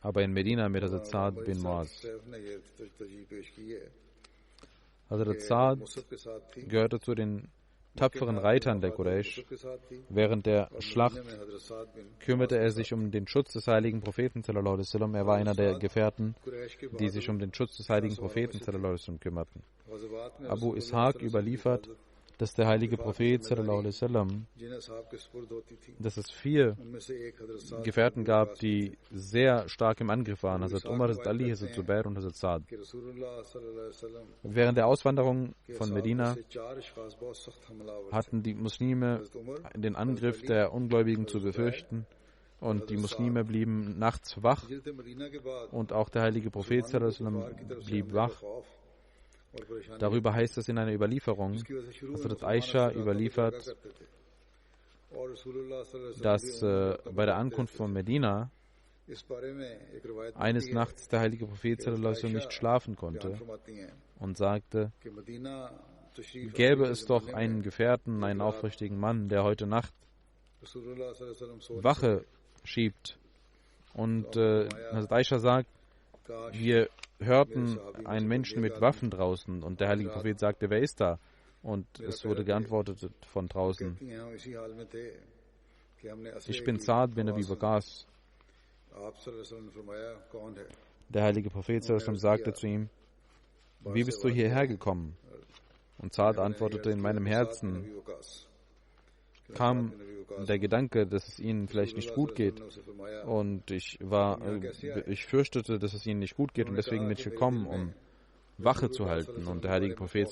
aber in Medina mit Hazrat Saad bin Muaz. Hazrat Saad gehörte zu den tapferen Reitern der Quraysh. Während der Schlacht kümmerte er sich um den Schutz des heiligen Propheten. Er war einer der Gefährten, die sich um den Schutz des heiligen Propheten kümmerten. Abu Ishaq überliefert, dass der heilige Prophet, dass es 4 Gefährten gab, die sehr stark im Angriff waren: Hazrat Umar, Hazrat Ali, Hazrat Zubair und Hazrat Saad. Während der Auswanderung von Medina hatten die Muslime den Angriff der Ungläubigen zu befürchten, und die Muslime blieben nachts wach, und auch der heilige Prophet blieb wach. Darüber heißt es in einer Überlieferung, Hazrat Aisha überliefert, dass bei der Ankunft von Medina eines Nachts der heilige Prophet nicht schlafen konnte und sagte, gäbe es doch einen Gefährten, einen aufrichtigen Mann, der heute Nacht Wache schiebt. Und Hazrat Aisha sagt, wir hörten einen Menschen mit Waffen draußen, und der heilige Prophet sagte, wer ist da? Und es wurde geantwortet von draußen, ich bin Saad bin Abi Waqas. Der heilige Prophet sagte zu ihm, wie bist du hierher gekommen? Und Saad antwortete, in meinem Herzen kam der Gedanke, dass es ihnen vielleicht nicht gut geht, und ich fürchtete, dass es ihnen nicht gut geht, und deswegen bin ich gekommen, um Wache zu halten. Und der heilige Prophet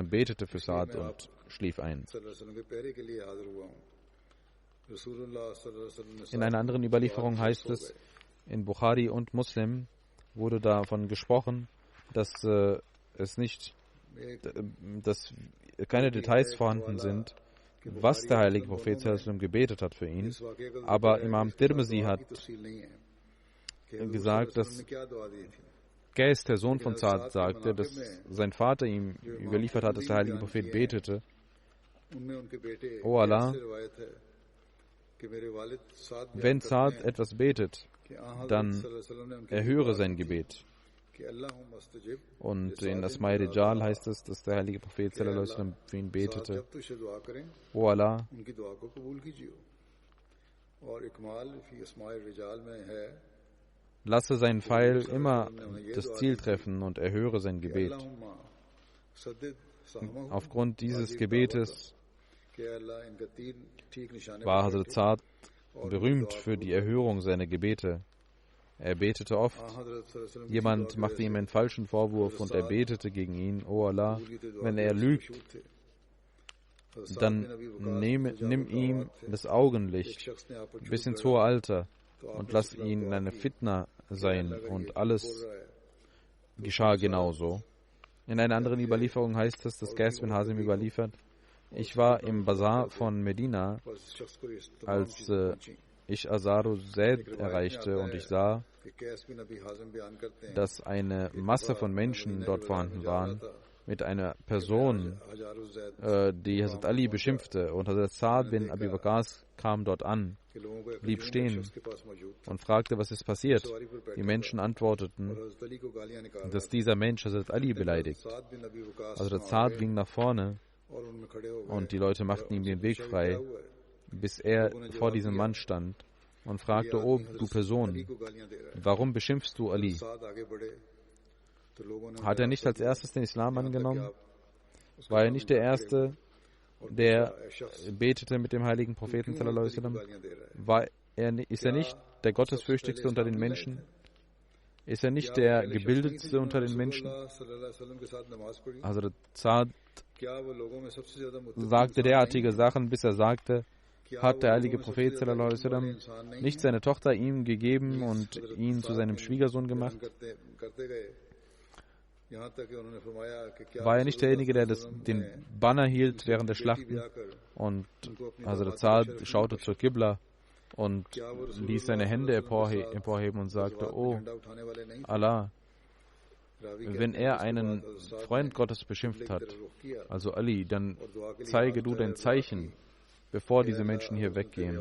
betete für Saad und schlief ein. In einer anderen Überlieferung heißt es, in Bukhari und Muslim wurde davon gesprochen, dass keine Details vorhanden sind, was der heilige Prophet gebetet hat für ihn. Aber Imam Tirmizi hat gesagt, dass Qais, der Sohn von Saad, sagte, dass sein Vater ihm überliefert hat, dass der heilige Prophet betete: O Allah, wenn Saad etwas betet, dann erhöre sein Gebet. Und in Asma'i Rijal heißt es, dass der heilige Prophet für ihn betete: O Allah, lasse seinen Pfeil immer das Ziel treffen und erhöre sein Gebet. Aufgrund dieses Gebetes war Hazrat Saad berühmt für die Erhörung seiner Gebete. Er betete oft. Jemand machte ihm einen falschen Vorwurf und er betete gegen ihn: O Allah, wenn er lügt, dann nimm ihm das Augenlicht bis ins hohe Alter und lass ihn in einer Fitna sein. Und alles geschah genauso. In einer anderen Überlieferung heißt es, dass Qais bin Hazim überliefert: Ich war im Bazar von Medina, als ich Azaru Zaid erreichte, und ich sah, dass eine Masse von Menschen dort vorhanden waren, mit einer Person, die Hazrat Ali beschimpfte. Und Hazrat Saad bin Abi Waqas kam dort an, blieb stehen und fragte, was ist passiert. Die Menschen antworteten, dass dieser Mensch Hazrat Ali beleidigt. Hazrat Saad ging nach vorne und die Leute machten ihm den Weg frei, bis er vor diesem Mann stand und fragte: O du Person, warum beschimpfst du Ali? Hat er nicht als erstes den Islam angenommen? War er nicht der Erste, der betete mit dem heiligen Propheten sallallahu alaihi wasallam, ist er nicht der Gottesfürchtigste unter den Menschen? Ist er nicht der Gebildetste unter den Menschen? Also Saad sagte derartige Sachen, bis er sagte, hat der heilige Prophet sallallahu alaihi wasallam nicht seine Tochter ihm gegeben und ihn zu seinem Schwiegersohn gemacht? War er nicht derjenige, der den Banner hielt während der Schlachten? Und Hazrat Saad schaute zur Qibla und ließ seine Hände emporheben und sagte, oh Allah, wenn er einen Freund Gottes beschimpft hat, also Ali, dann zeige du dein Zeichen, bevor diese Menschen hier weggehen.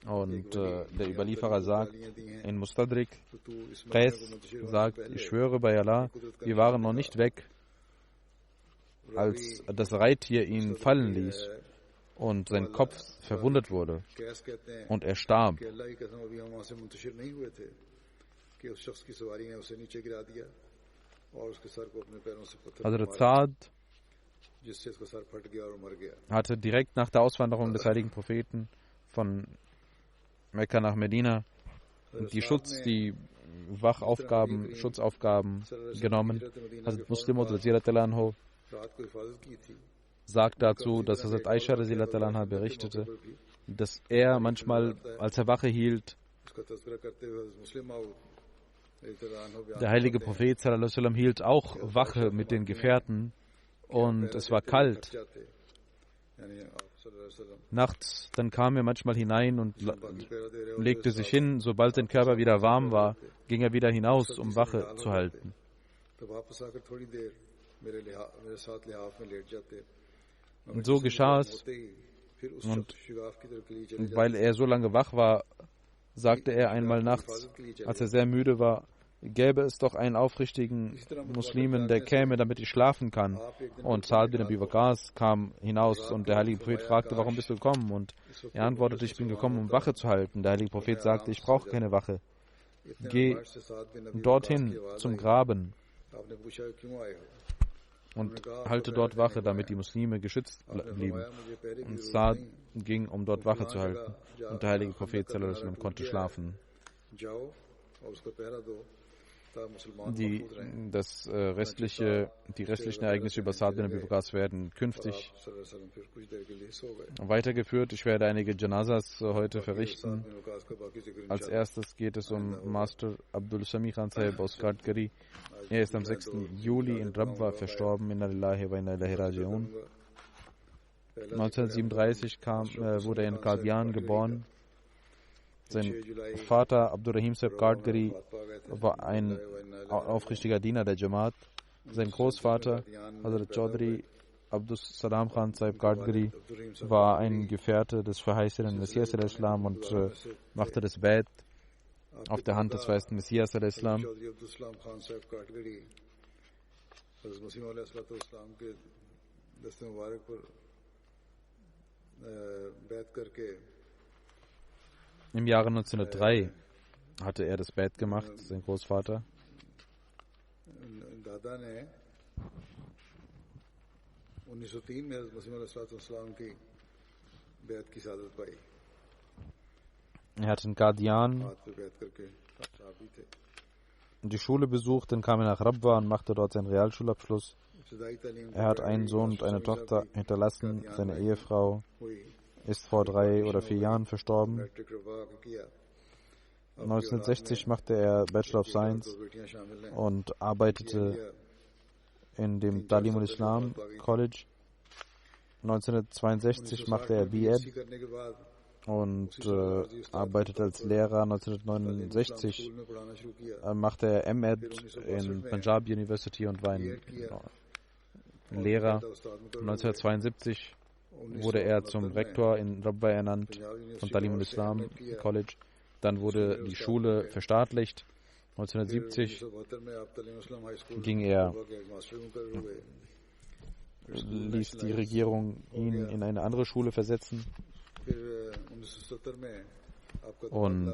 Und der Überlieferer sagt, in Mustadrik, Qais sagt, ich schwöre bei Allah, wir waren noch nicht weg, als das Reittier ihn fallen ließ und sein Kopf verwundet wurde und er starb. Hazrat Saad hatte direkt nach der Auswanderung des heiligen Propheten von Mekka nach Medina die Schutzaufgaben genommen. Hazrat Muslim radhiyallahu anhu sagt dazu, dass Hazrat Aisha radhiyallahu anha berichtete, dass er manchmal, als er Wache hielt, der heilige Prophet sallallahu alaihi wasallam hielt auch Wache mit den Gefährten und es war kalt. Nachts, dann kam er manchmal hinein und legte sich hin. Sobald sein Körper wieder warm war, ging er wieder hinaus, um Wache zu halten. Und so geschah es. Und weil er so lange wach war, sagte er einmal nachts, als er sehr müde war, gäbe es doch einen aufrichtigen Muslimen, der käme, damit ich schlafen kann. Und Saad bin Abi Waqqas kam hinaus und der heilige Prophet fragte, warum bist du gekommen? Und er antwortete, ich bin gekommen, um Wache zu halten. Der heilige Prophet sagte, ich brauche keine Wache. Geh dorthin zum Graben und halte dort Wache, damit die Muslime geschützt blieben. Und Saad ging, um dort Wache zu halten. Und der heilige Prophet sallallahu alaihi wasallam konnte schlafen. Die restlichen Ereignisse über Saad bin Abi Waqqas werden künftig weitergeführt. Ich werde einige Janazas heute verrichten. Als erstes geht es um Master Abdul Sami Khan Sahib aus Kadgari. Er ist am 6. Juli in Rabwa verstorben. Inna lillahi wa inna ilaihi raji'un. 1937 wurde er in Qadian geboren. Sein Vater Abdurrahim Sahib Kadgari war ein aufrichtiger Diener der Jamaat. Sein Großvater Hazrat Chaudhry Abdus Salam Khan Sahib Kadgari war ein Gefährte des verheißenen Messias al-Islam und machte das Bait auf der Hand des weißen Messias al-Islam. Im Jahre 1903 hatte er das Bait gemacht, sein Großvater. Er hat in Qadian die Schule besucht, dann kam er nach Rabwa und machte dort seinen Realschulabschluss. Er hat einen Sohn und eine Tochter hinterlassen. Seine Ehefrau ist vor 3 oder 4 Jahren verstorben. 1960 machte er Bachelor of Science und arbeitete in dem Talim al-Islam College. 1962 machte er B.Ed und arbeitete als Lehrer. 1969 machte er M.Ed in Punjab University und war ein Lehrer. 1972 wurde er zum Rektor in Rabwa ernannt von Talim al-Islam College. Dann wurde die Schule verstaatlicht. 1970 ließ die Regierung ihn in eine andere Schule versetzen. Und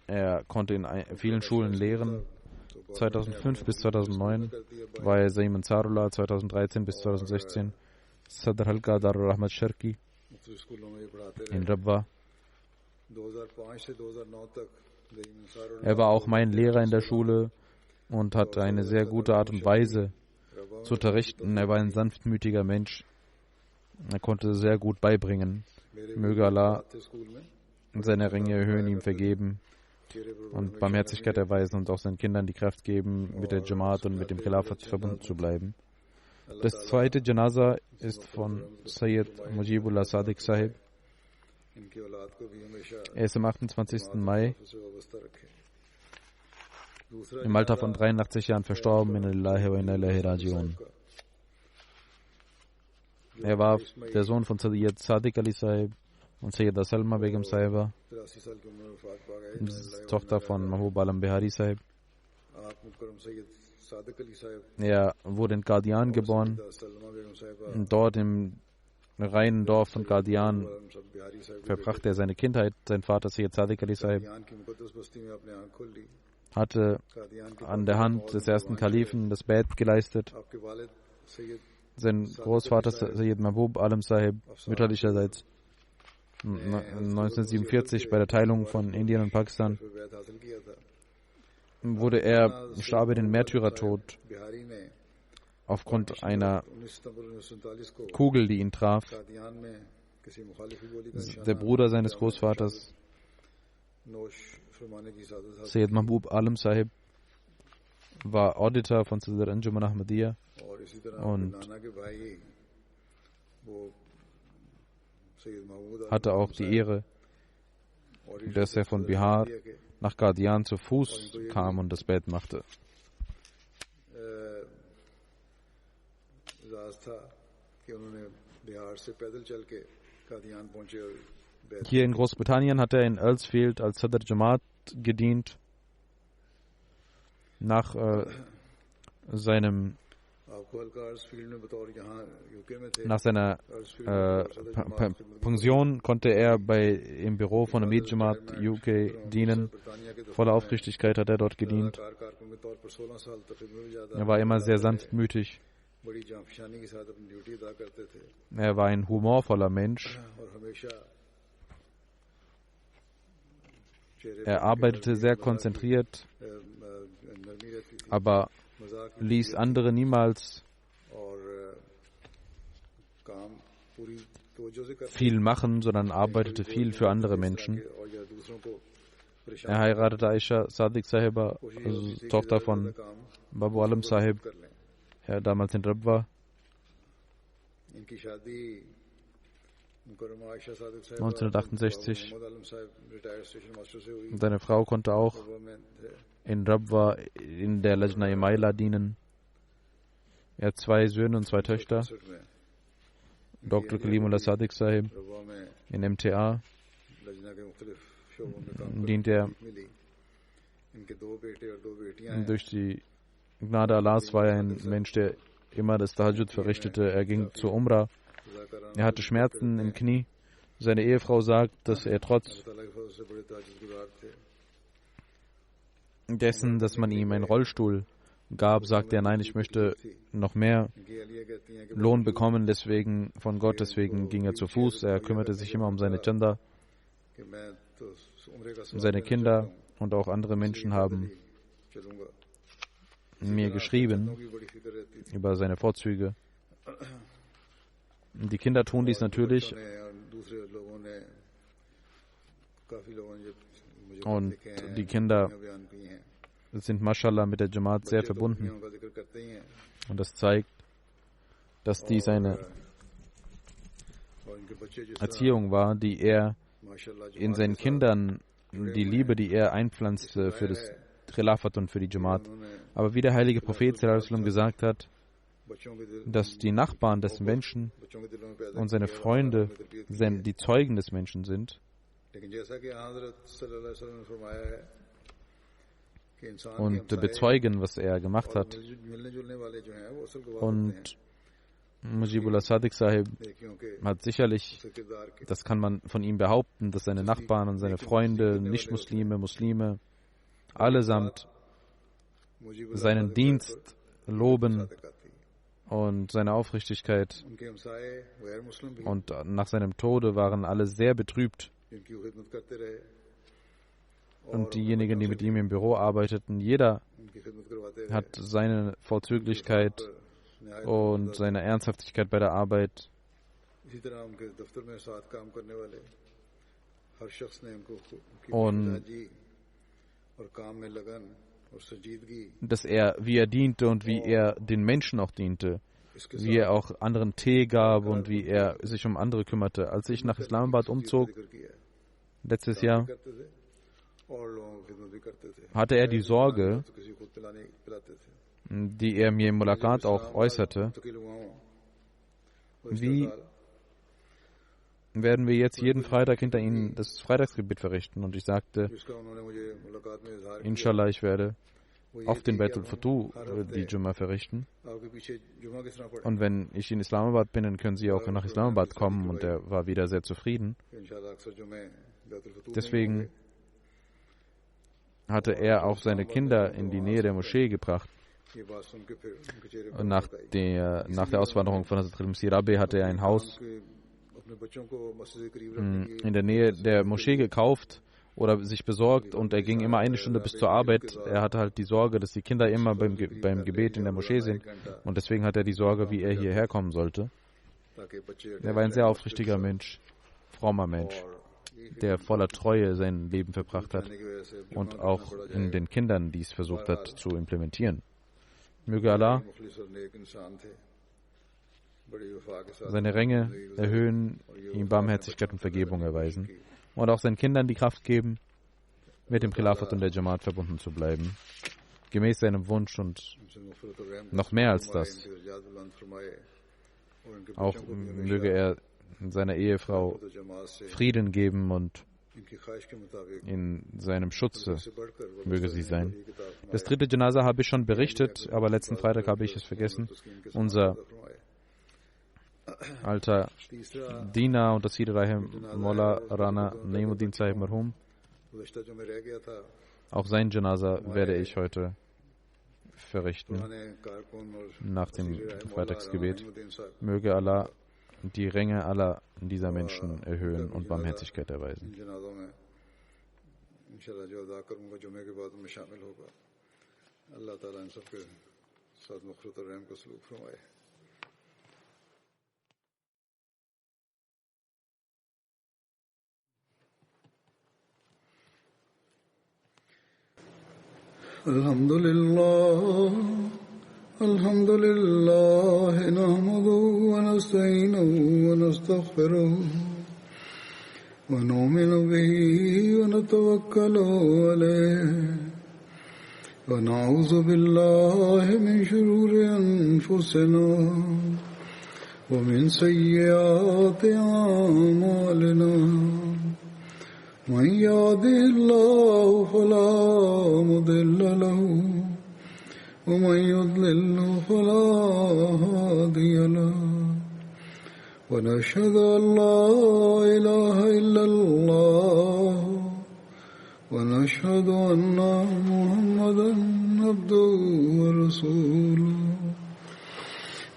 er konnte in vielen Schulen lehren. 2005 bis 2009 war er Sayyid Ansarullah, 2013 bis 2016 Sadr Halqa Darul Rahmat Sharqi in Rabwa. Er war auch mein Lehrer in der Schule und hatte eine sehr gute Art und Weise zu unterrichten. Er war ein sanftmütiger Mensch. Er konnte sehr gut beibringen. Möge Allah seine Ringe erhöhen, ihm vergeben und Barmherzigkeit erweisen und auch seinen Kindern die Kraft geben, mit der Jamaat und mit dem Khilafat verbunden zu bleiben. Das zweite Janaza ist von Sayyid Mujibullah Sadiq Sahib. Er ist am 28. Mai im Alter von 83 Jahren verstorben. Inna lillahi wa inna ilaihi raji'un. Er war der Sohn von Sayyid Sadiq Ali Sahib und Sayyida Salma Begum Sahiba, Tochter von Mahbub Alam Bihari Sahib. Er wurde in Qadian geboren. Dort im reinen Dorf von Qadian verbrachte er seine Kindheit. Sein Vater Sayyid Sadiq Ali Sahib hatte an der Hand des ersten Kalifen das Bait geleistet. Sein Großvater Sayyid Mahbub Alam Sahib mütterlicherseits 1947 bei der Teilung von Indien und Pakistan starb er den Märtyrertod aufgrund einer Kugel, die ihn traf. Der Bruder seines Großvaters, Sayyid Mahbub Alam Sahib, war Auditor von Sadr Anjuman Ahmadiyya und hatte auch die Ehre, dass er von Bihar nach Qadian zu Fuß kam und das Bett machte. Hier in Großbritannien hat er in Earlsfield als Sadr Jamaat gedient. Nach seiner Pension konnte er im Büro von Amir Jamaat UK dienen. Voller Aufrichtigkeit hat er dort gedient. Er war immer sehr sanftmütig. Er war ein humorvoller Mensch. Er arbeitete sehr konzentriert, aber ließ andere niemals viel machen, sondern arbeitete viel für andere Menschen. Er heiratete Aisha Sadiq Sahiba, also Tochter von Babu Alam Sahib, der damals in Rabwa. 1968. Seine Frau konnte auch in Rabwa in der Lajna Maila dienen. Er hat 2 Söhne und 2 Töchter. Dr. Kalimullah Sadiq Sahib in MTA dient er. Durch die Gnade Allahs war er ein Mensch, der immer das Tahajjud verrichtete. Er ging zur Umrah. Er hatte Schmerzen im Knie. Seine Ehefrau sagt, dass er trotz dessen, dass man ihm einen Rollstuhl gab, sagte er, nein, ich möchte noch mehr Lohn bekommen, deswegen von Gott, deswegen ging er zu Fuß. Er kümmerte sich immer um seine Chanda. Seine Kinder und auch andere Menschen haben mir geschrieben über seine Vorzüge. Die Kinder tun dies natürlich und die Kinder sind Mashallah mit der Jamaat sehr verbunden und das zeigt, dass dies eine Erziehung war, die er in seinen Kindern, die Liebe, die er einpflanzte für das Khilafat und für die Jamaat. Aber wie der heilige Prophet gesagt hat, dass die Nachbarn des Menschen und seine Freunde die Zeugen des Menschen sind. Und bezeugen, was er gemacht hat. Und Mujibullah Sadiq Sahib hat sicherlich, das kann man von ihm behaupten, dass seine Nachbarn und seine Freunde, Nicht-Muslime, Muslime, allesamt seinen Dienst loben und seine Aufrichtigkeit. उनके हमसाए गैर मुस्लिम भी Und nach seinem Tode waren alle sehr betrübt. जिनकी वो खिदमत करते रहे Und diejenigen, die mit ihm im Büro arbeiteten, jeder उनकी खिदमत करवाते रहे hat seine Vorzüglichkeit न्याय und seine Ernsthaftigkeit bei der Arbeit. इसी तरह उनके दफ्तर में साथ काम करने वाले हर शख्स ने उनको उनकी Und मिजाजी और काम में लगन और संजीदगी dass er, wie er diente und wie er den Menschen auch diente, इसके wie er auch anderen Tee gab und wie er sich um andere kümmerte. Als ich nach Islamabad umzog, जिक्र किया है letztes Jahr, करते थे और लोगों की खिदमत भी करते थे hatte er die Sorge, तो किसी को पिलाते थे die er mir im Mulakat auch äußerte, मुस्तकिल हुआ हूं wie werden wir jetzt jeden Freitag hinter Ihnen das Freitagsgebet verrichten? Und ich sagte, जिसका उन्होंने मुझे मुलाकात में इजहार किया Inshallah, ich werde वो ये auf den थी कि Baitul अब हम Futuh हर हफ्ते die Jumma verrichten. आपके पीछे जुमा किस तरह पढ़े Und wenn ich in Islamabad bin, dann können Sie auch nach Islamabad kommen. Und er war wieder sehr zufrieden. इंशाल्लाह अक्सर जुमे बैतुल फतूह में Deswegen hatte er auch seine Kinder in die Nähe der Moschee gebracht. ये बात सुन के फिर उनके चेहरे पर Und nach der Auswanderung von Hazrat Msih Rabi hatte er ein Haus उनके अपने बच्चों को मस्जिद के करीब रखने की in der Nähe der Moschee gekauft oder sich besorgt und er ging immer eine Stunde bis zur Arbeit. Er hatte halt die Sorge, dass die Kinder immer beim Gebet in der Moschee sind und deswegen hat er die Sorge, wie er hierher kommen sollte. ताकि बच्चे Er war ein sehr aufrichtiger Mensch, frommer Mensch, der voller Treue sein Leben verbracht hat की वजह से und auch in den Kindern dies versucht hat zu implementieren. Möge Allah मुखलिस और नेक इंसान थे बड़ी वफा के साथ seine Ränge erhöhen, ihm Barmherzigkeit und Vergebung erweisen und auch seinen Kindern die Kraft geben, mit dem Khilafat und der Jamaat verbunden zu bleiben, gemäß seinem Wunsch und उनसे मग़फ़िरत और रहम noch mehr als फरमाए, das. इनके दर्जात बुलंद फरमाए और इनके Auch बच्चों को भी möge er seiner Ehefrau तो जमात से Frieden geben und इनकी ख्वाहिश के मुताबिक in seinem Schutze से बढ़कर वो möge sie sein. ये किताब Das dritte Janaza habe ich schon berichtet, aber letzten Freitag habe ich es vergessen. Unser फरमाए alter तीसरा Diener und das Rahim Molla Rana Naimuddin Sahib Marhum, गुज़श्ता जो में रह गया था auch sein Janaza werde ich heute verrichten पुराने कारकुन और nach dem Freitagsgebet. नईमुद्दीन साहब Möge Allah die Ränge aller dieser Menschen erhöhen und Barmherzigkeit erweisen. इन जनाज़ों में इंशाल्लाह जो अदा करूंगा जुमे के बाद में शामिल होगा अल्लाह ताला इन सब के साथ मग़फ़िरत और रहम का सलूक फरमाए الحمد لله نحمده ونستعينه ونستغفره ونؤمن به ونتوكل عليه ونعوذ بالله من شرور أنفسنا ومن سيئات أعمالنا من يهده الله فلا مضل له ومن يضلل فلا هادي له ونشهد أن لا إله إلا الله ونشهد أن محمدا عبده ورسوله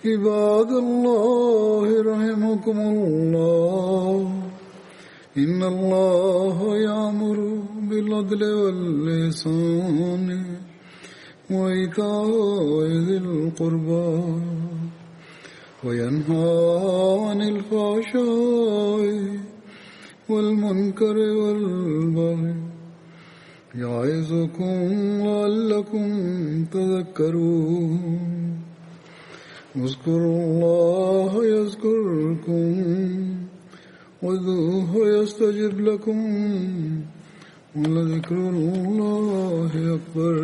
عباد الله رحمكم الله إن الله يأمر بالعدل والإحسان وإيتاء ذي القربى وينهى عن الفحشاء والمنكر والبغي يعظكم لعلكم تذكرون اذكروا الله يذكركم وادعوه يستجب لكم ولذكر الله أكبر